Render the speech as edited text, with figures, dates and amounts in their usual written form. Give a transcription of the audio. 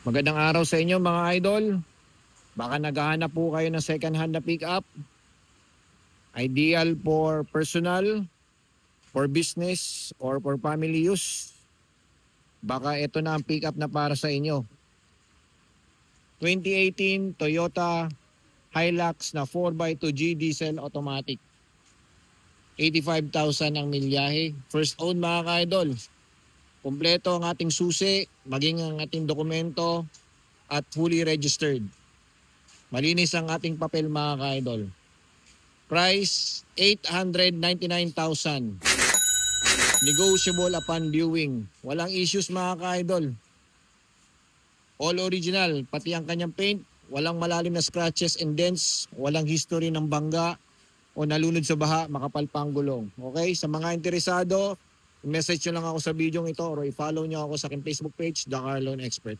Magandang araw sa inyo mga idol. Baka naghahanap po kayo ng second hand na pick-up. Ideal for personal, for business, or for family use. Baka ito na ang pick-up na para sa inyo. 2018 Toyota Hilux na 4x2G diesel automatic. 85,000 ang milyahe. First own mga ka-idol. Kompleto ang ating susi, maging ang ating dokumento at fully registered. Malinis ang ating papel mga ka-idol. Price 899,000. Negotiable upon viewing. Walang issues mga ka-idol. All original, pati ang kanyang paint. Walang malalim na scratches and dents. Walang history ng bangga o nalunod sa baha, makapal pa ang gulong. Okay? Sa mga interesado, message nyo lang ako sa video ito or i-follow nyo ako sa aking Facebook page, The Car Loan Expert.